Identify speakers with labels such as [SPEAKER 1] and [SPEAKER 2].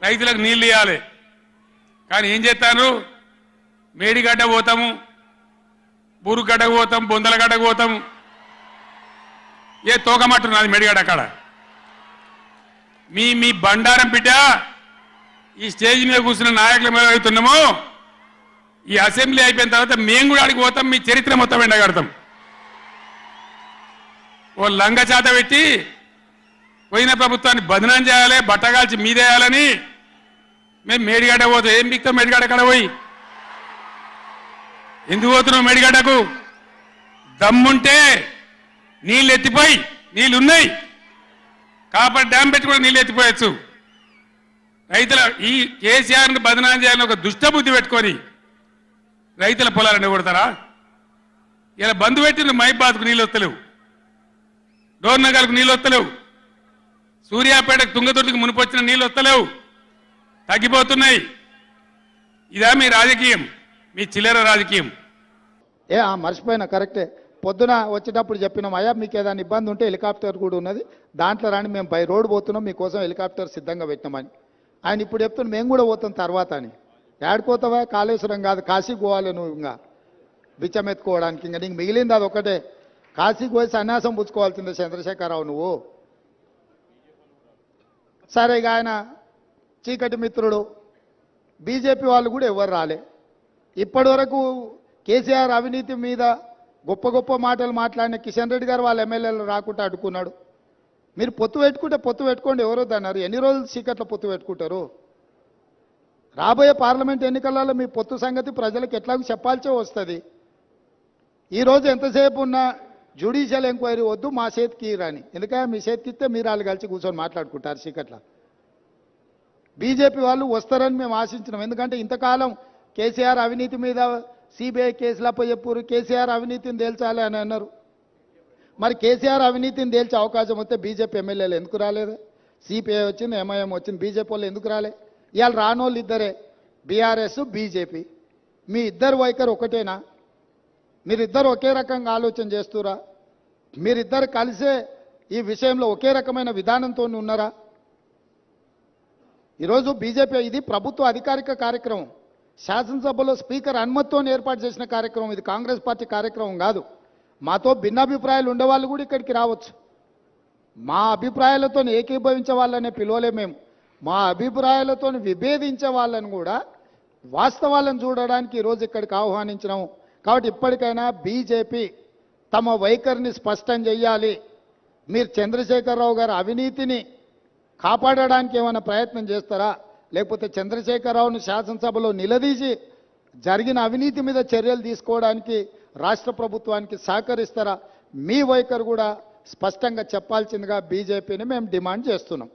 [SPEAKER 1] రైతులకు నీళ్లు ఇవ్వాలి. కానీ ఏం చేస్తాను, మేడిగడ్డ పోతాము, బూరుగడ్డకు పోతాం, బొందలగడ్డకు పోతాము. ఏ తోకమట్టున్నది మేడిగడ్డ అక్కడ. మీ బండారం బిడ్డ ఈ స్టేజ్ మీద కూర్చున్న నాయకుల మీద అవుతున్నాము. ఈ అసెంబ్లీ అయిపోయిన తర్వాత మేము కూడా అడిగి పోతాం, మీ చరిత్ర మొత్తం ఎండగడతాం. ఓ లంగ చేత పెట్టి పోయిన ప్రభుత్వాన్ని బదనాం చేయాలి, బట్టగాల్చి మీదేయాలని మేము మేడిగడ్డ పోతాం. ఏం బిక్తాం మేడిగడ్డ కాడ పోయి? ఎందుకు పోతున్నావు మేడిగడ్డకు? దమ్ముంటే నీళ్ళు ఎత్తిపోయి, నీళ్ళు ఉన్నాయి కాబట్టి డ్యామ్ పెట్టి కూడా నీళ్ళు ఎత్తిపోయచ్చు. రైతుల ఈ కేసీఆర్ని బదనాం చేయాలని ఒక దుష్టబుద్ధి పెట్టుకొని రైతుల పొలాలు కొడతారా? ఇలా బంధు పెట్టిన మైబాద్కు నీళ్ళు వస్తలేవు, డోర్నగర్కు నీళ్ళు వస్తలేవు, సూర్యాపేటకు తుంగతుర్తికి మునిపొచ్చిన నీళ్ళు వస్తలేవు, తగ్గిపోతున్నాయి. ఇదా మీ రాజకీయం, మీ చిల్లర రాజకీయం?
[SPEAKER 2] మర్చిపోయినా, కరెక్టే. పొద్దున వచ్చేటప్పుడు చెప్పినాం, అయ్యా మీకు ఏదైనా ఇబ్బంది ఉంటే హెలికాప్టర్ కూడా ఉన్నది, దాంట్లో రాని మేము బై రోడ్ పోతున్నాం, మీకోసం హెలికాప్టర్ సిద్ధంగా పెట్టినామని. ఆయన ఇప్పుడు చెప్తున్నాం మేము కూడా పోతాం తర్వాత అని. ఏడిపోతావా? కాళేశ్వరం కాదు, కాశీకి పోవాలి నువ్వు. ఇంకా బిచ్చం ఎత్తుకోవడానికి ఇంకా నీకు మిగిలింది అది ఒకటే. కాశీకి పోయి సన్యాసం పుచ్చుకోవాల్సిందే చంద్రశేఖరరావు నువ్వు. సరే, ఇక ఆయన చీకటి మిత్రుడు. బీజేపీ వాళ్ళు కూడా ఎవరు రాలే ఇప్పటి వరకు. కేసీఆర్ అవినీతి మీద గొప్ప గొప్ప మాటలు మాట్లాడిన కిషన్ రెడ్డి గారు వాళ్ళ ఎమ్మెల్యేలు రాకుండా అడ్డుకున్నాడు. మీరు పొత్తు పెట్టుకుంటే పొత్తు పెట్టుకోండి, ఎవరో అన్నారు. ఎన్ని రోజులు చీకట్లో పొత్తు పెట్టుకుంటారు? రాబోయే పార్లమెంట్ ఎన్నికలలో మీ పొత్తు సంగతి ప్రజలకు ఎట్లాగో చెప్పాల్సే వస్తుంది. ఈరోజు ఎంతసేపు ఉన్నా జ్యుడిషియల్ ఎంక్వైరీ వద్దు, మా చేతికి రాని. ఎందుకంటే మీ చేతికి ఇస్తే మీరు వాళ్ళు కలిసి కూర్చొని మాట్లాడుకుంటారు చీకట్ల. బీజేపీ వాళ్ళు వస్తారని మేము ఆశించినాం. ఎందుకంటే ఇంతకాలం కేసీఆర్ అవినీతి మీద సిబిఐ కేసులు అప్పచెప్పారు, కేసీఆర్ అవినీతిని తేల్చాలి అని అన్నారు. మరి కేసీఆర్ అవినీతిని తేల్చే అవకాశం వస్తే బీజేపీ ఎమ్మెల్యేలు ఎందుకు రాలేదు? సిపిఐ వచ్చింది, ఎంఐఎం వచ్చింది, బీజేపీ వాళ్ళు ఎందుకు రాలే? ఇవాళ రానోళ్ళు ఇద్దరే, బీఆర్ఎస్ బీజేపీ. మీ ఇద్దరు వైఖరి ఒకటేనా? మీరిద్దరు ఒకే రకంగా ఆలోచన చేస్తురా? మీరిద్దరు కలిసే ఈ విషయంలో ఒకే రకమైన విధానంతో ఉన్నారా? ఈరోజు బీజేపీ ఇది ప్రభుత్వ అధికారిక కార్యక్రమం, శాసనసభలో స్పీకర్ అనుమతితో ఏర్పాటు చేసిన కార్యక్రమం. ఇది కాంగ్రెస్ పార్టీ కార్యక్రమం కాదు. మాతో భిన్నాభిప్రాయాలు ఉండేవాళ్ళు కూడా ఇక్కడికి రావచ్చు. మా అభిప్రాయాలతో ఏకీభవించే వాళ్ళనే పిలవలే మేము. మా అభిప్రాయాలతో విభేదించే వాళ్ళని కూడా వాస్తవాలను చూడడానికి ఈరోజు ఇక్కడికి ఆహ్వానించినాము. కాబట్టి ఇప్పటికైనా బీజేపీ తమ వైఖరిని స్పష్టం చేయాలి. మీరు చంద్రశేఖరరావు గారి అవినీతిని కాపాడడానికి ఏమైనా ప్రయత్నం చేస్తారా? లేకపోతే చంద్రశేఖరరావును శాసనసభలో నిలదీసి జరిగిన అవినీతి మీద చర్యలు తీసుకోవడానికి రాష్ట్ర ప్రభుత్వానికి సహకరిస్తారా? మీ వైఖరి కూడా స్పష్టంగా చెప్పాల్సిందిగా బీజేపీని మేము డిమాండ్ చేస్తున్నాం.